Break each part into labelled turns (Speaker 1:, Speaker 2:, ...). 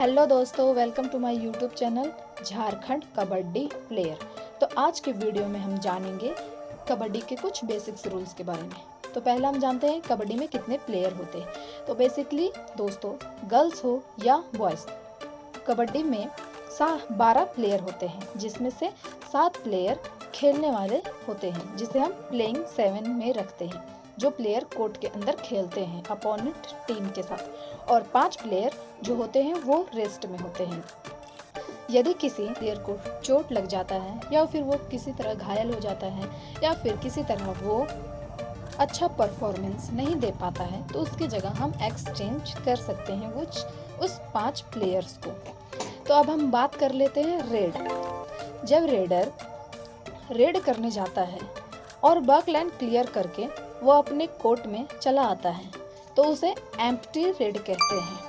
Speaker 1: Hello दोस्तों, welcome to my YouTube channel Jharkhand kabaddi player. तो आज के वीडियो में हम जानेंगे कबड्डी के कुछ बेसिक्स रूल्स के बारे में। तो पहला हम जानते हैं कबड्डी में कितने प्लेयर होते हैं। तो बेसिकली दोस्तों, गर्ल्स हो या बॉयज़, कबड्डी में 12 प्लेयर होते हैं, जिसमें से 7 प्लेयर खेलने वाले होते हैं, जिसे हम प्लेइंग 7 में रखते हैं, जो प्लेयर कोर्ट के अंदर खेलते हैं अपोनेंट टीम के साथ, और 5 प्लेयर जो होते हैं वो रेस्ट में होते हैं। यदि किसी प्लेयर को चोट लग जाता है या फिर वो किसी तरह घायल हो जाता है या फिर किसी तरह वो अच्छा परफॉर्मेंस नहीं दे पाता है, तो उसकी जगह हम एक्सचेंज कर सकते हैं उस 5 प्लेयर्स को। तो अब हम बात कर लेते हैं रेड। जब रेडर रेड करने जाता है और बक लाइन क्लियर करके वो अपने कोर्ट में चला आता है, तो उसे एम्प्टी रेड कहते हैं।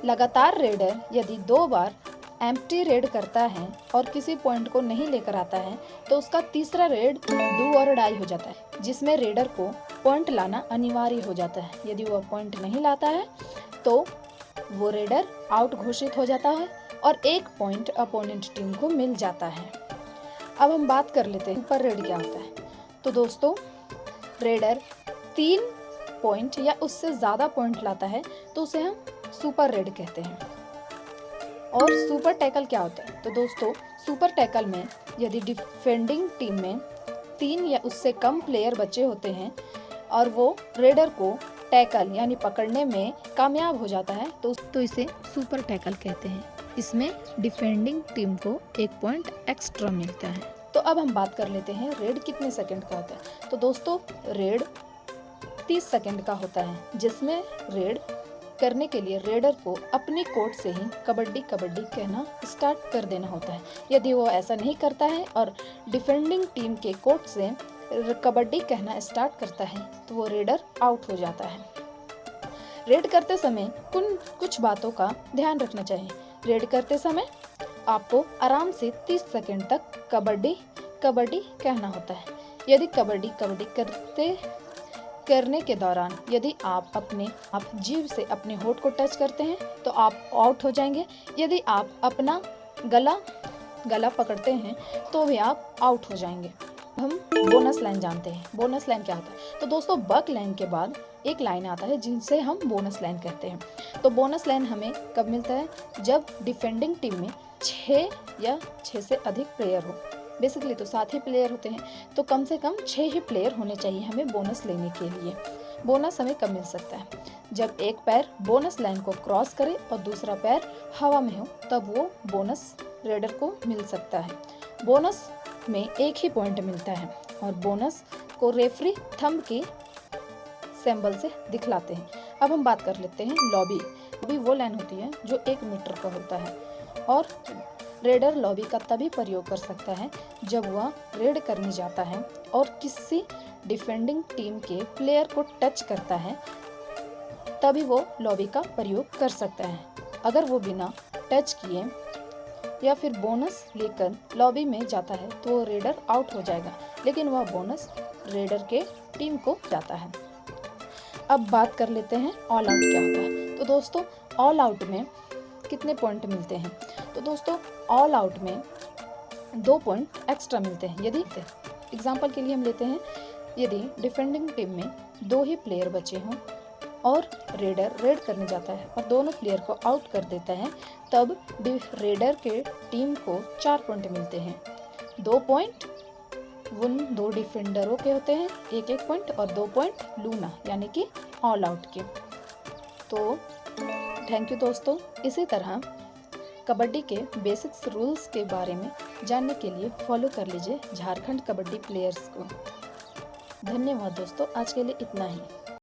Speaker 1: लगातार रेडर यदि 2 बार एम्प्टी रेड करता है और किसी पॉइंट को नहीं लेकर आता है, तो उसका तीसरा रेड डू और डाई हो जाता है, जिसमें रेडर को पॉइंट लाना अनिवार्य हो जाता है। यदि वह पॉइंट नहीं लाता है तो वो रेडर आउट घोषित हो जाता है और 1 पॉइंट अपोनेंट टीम को मिल जाता है। अब हम बात कर लेते हैं सुपर रेड क्या होता है। तो दोस्तों, रेडर 3 पॉइंट या उससे ज़्यादा पॉइंट लाता है तो उसे हम सुपर रेड कहते हैं। और सुपर टैकल क्या होता है? तो दोस्तों, सुपर टैकल में यदि डिफेंडिंग टीम में 3 या उससे कम प्लेयर बचे होते हैं और वो रेडर को टैकल यानी पकड़ने में कामयाब हो जाता है, तो इसे सुपर टैकल कहते हैं। इसमें डिफेंडिंग टीम को 1 पॉइंट एक्स्ट्रा मिलता है। तो अब हम बात कर लेते हैं रेड कितने सेकंड का होता है। तो दोस्तों, रेड 30 सेकंड का होता है, जिसमें रेड करने के लिए रेडर को अपनी कोर्ट से ही कबड्डी कबड्डी कहना स्टार्ट कर देना होता है। यदि वो ऐसा नहीं करता है और डिफेंडिंग टीम के कोर्ट से कबड्डी कहना स्टार्ट करता है, तो वो रेडर आउट हो जाता है। रेड करते समय कुछ बातों का ध्यान रखना चाहिए। रेड करते समय आपको आराम से 30 सेकंड तक कबड्डी कबड्डी कहना होता है। यदि कबड्डी कबड्डी करने के दौरान यदि आप जीभ से अपने होंठ को टच करते हैं तो आप आउट हो जाएंगे। यदि आप अपना गला पकड़ते हैं तो भी आप आउट हो जाएंगे। हम बोनस लाइन जानते हैं। बोनस लाइन क्या होता है? तो दोस्तों, बक लाइन के बाद एक लाइन आता है जिनसे हम बोनस लाइन कहते हैं। तो बोनस लाइन हमें कब मिलता है? जब डिफेंडिंग टीम में 6 या 6 से अधिक प्लेयर हो। बेसिकली तो 7 ही प्लेयर होते हैं, तो कम से कम 6 ही प्लेयर होने चाहिए हमें बोनस लेने के लिए। बोनस हमें कब मिल सकता है? जब एक पैर बोनस लाइन को क्रॉस करे और दूसरा पैर हवा में हो, तब वो बोनस रेडर को मिल सकता है। बोनस में 1 ही पॉइंट मिलता है और बोनस को रेफरी थंब के सिंबल से दिखलाते हैं। अब हम बात कर लेते हैं लॉबी। लॉबी वो लाइन होती है जो 1 मीटर का होता है, और रेडर लॉबी का तभी प्रयोग कर सकता है जब वह रेड करने जाता है और किसी डिफेंडिंग टीम के प्लेयर को टच करता है, तभी वो लॉबी का प्रयोग कर सकता है। अगर वो बिना टच किए या फिर बोनस लेकर लॉबी में जाता है तो वो रेडर आउट हो जाएगा, लेकिन वह बोनस रेडर के टीम को जाता है। अब बात कर लेते हैं ऑल आउट क्या होता है। तो दोस्तों, ऑल आउट में कितने पॉइंट मिलते हैं? तो दोस्तों, ऑल आउट में 2 पॉइंट एक्स्ट्रा मिलते हैं। यदि एग्जाम्पल के लिए हम लेते हैं, यदि डिफेंडिंग टीम में 2 ही प्लेयर बचे हों और रेडर रेड करने जाता है और दोनों प्लेयर को आउट कर देता है, तब रेडर के टीम को 4 पॉइंट मिलते हैं। 2 पॉइंट उन 2 डिफेंडरों के होते हैं, 1-1 पॉइंट, और 2 पॉइंट लूना यानी कि ऑल आउट के। तो थैंक यू दोस्तों। इसी तरह कबड्डी के बेसिक्स रूल्स के बारे में जानने के लिए फॉलो कर लीजिए झारखंड कबड्डी प्लेयर्स को। धन्यवाद दोस्तों, आज के लिए इतना ही।